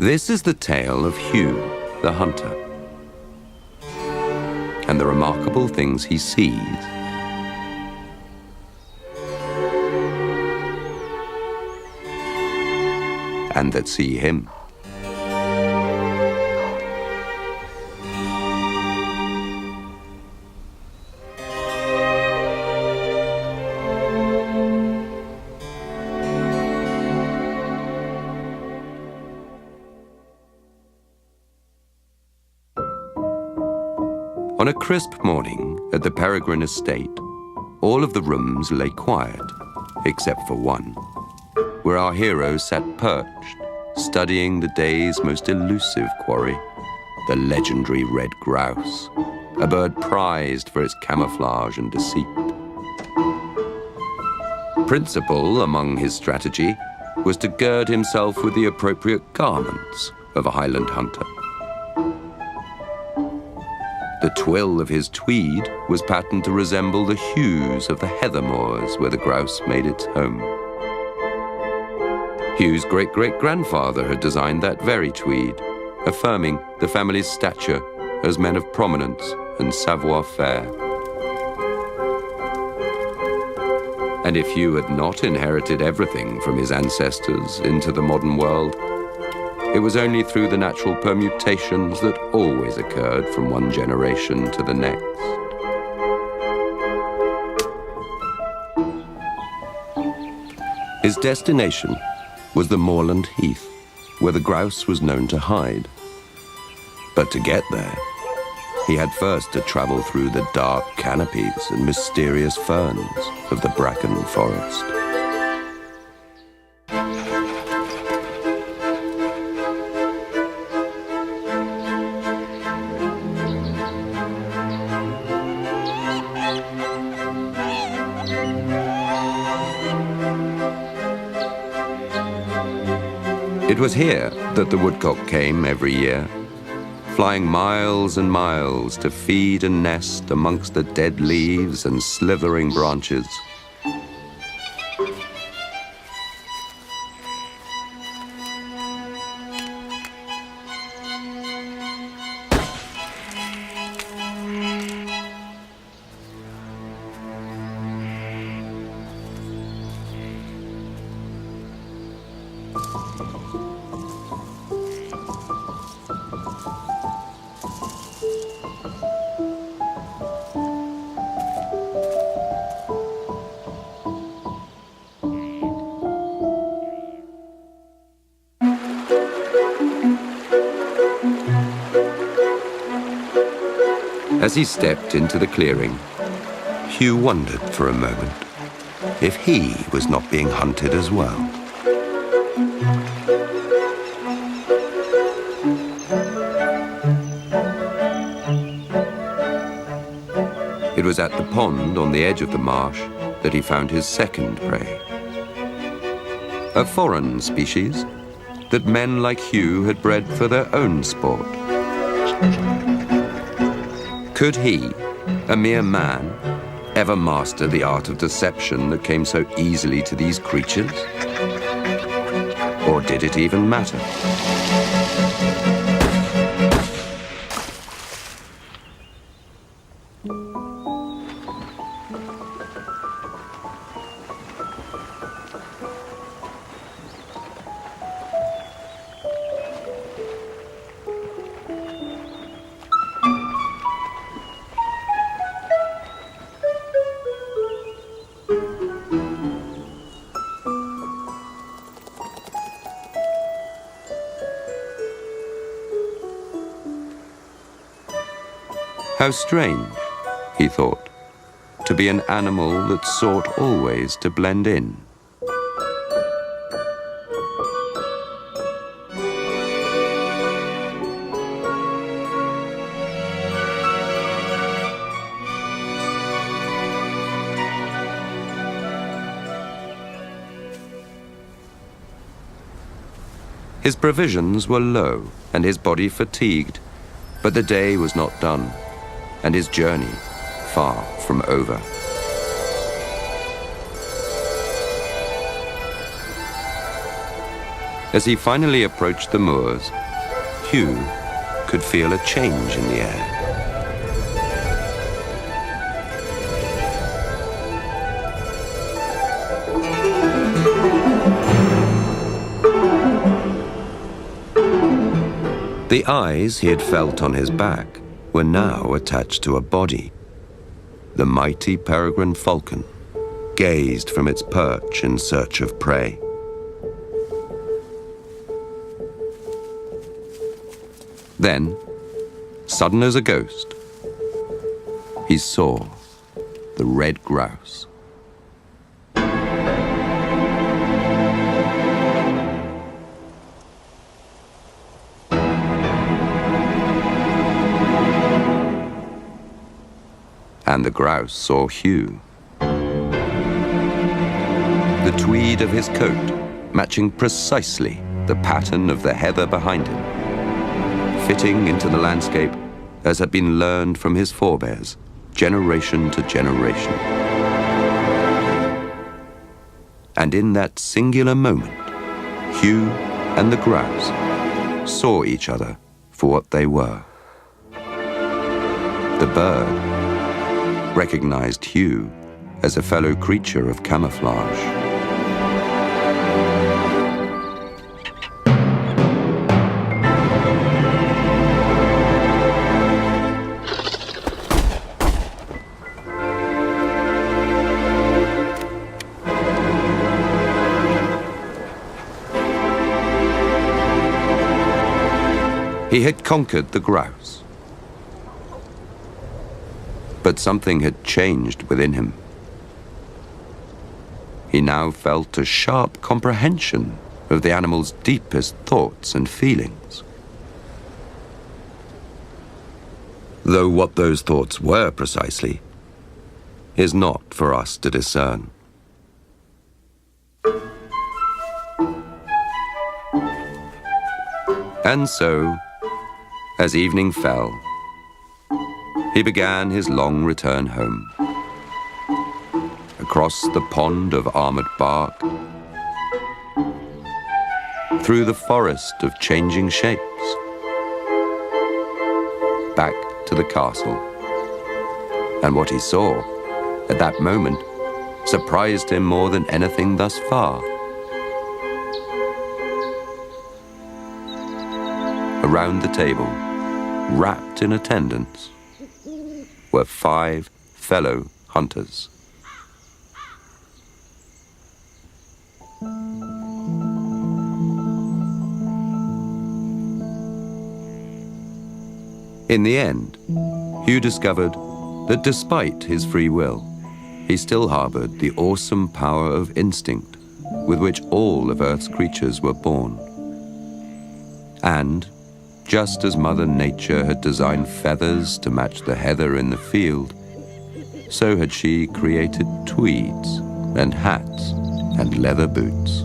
This is the tale of Hugh the Hunter, and the remarkable things he sees and that see him. On a crisp morning at the Peregrine estate, all of the rooms lay quiet, except for one, where our hero sat perched, studying the day's most elusive quarry, the legendary red grouse, a bird prized for its camouflage and deceit. Principal among his strategy was to gird himself with the appropriate garments of a Highland hunter. The twill of his tweed was patterned to resemble the hues of the heather moors where the grouse made its home. Hugh's great-great-grandfather had designed that very tweed, affirming the family's stature as men of prominence and savoir-faire. And if Hugh had not inherited everything from his ancestors into the modern world, it was only through the natural permutations that always occurred from one generation to the next. His destination was the moorland heath, where the grouse was known to hide. But to get there, he had first to travel through the dark canopies and mysterious ferns of the bracken forest. It was here that the woodcock came every year, flying miles and miles to feed and nest amongst the dead leaves and slithering branches. As he stepped into the clearing, Hugh wondered for a moment if he was not being hunted as well. It was at the pond on the edge of the marsh that he found his second prey. A foreign species that men like Hugh had bred for their own sport. Could he, a mere man, ever master the art of deception that came so easily to these creatures? Or did it even matter? How strange, he thought, to be an animal that sought always to blend in. His provisions were low and his body fatigued, but the day was not done, and his journey far from over. As he finally approached the moors, Hugh could feel a change in the air. The eyes he had felt on his back were now attached to a body. The mighty peregrine falcon gazed from its perch in search of prey. Then, sudden as a ghost, he saw the red grouse. And the grouse saw Hugh. The tweed of his coat matching precisely the pattern of the heather behind him, fitting into the landscape as had been learned from his forebears, generation to generation. And in that singular moment, Hugh and the grouse saw each other for what they were. The bird recognized Hugh as a fellow creature of camouflage. He had conquered the grouse. But something had changed within him. He now felt a sharp comprehension of the animal's deepest thoughts and feelings. Though what those thoughts were precisely is not for us to discern. And so, as evening fell, he began his long return home. Across the pond of armored bark, through the forest of changing shapes, back to the castle. And what he saw at that moment surprised him more than anything thus far. Around the table, wrapped in attendance, were 5 fellow hunters. In the end, Hugh discovered that despite his free will, he still harbored the awesome power of instinct with which all of Earth's creatures were born. And just as Mother Nature had designed feathers to match the heather in the field, so had she created tweeds and hats and leather boots.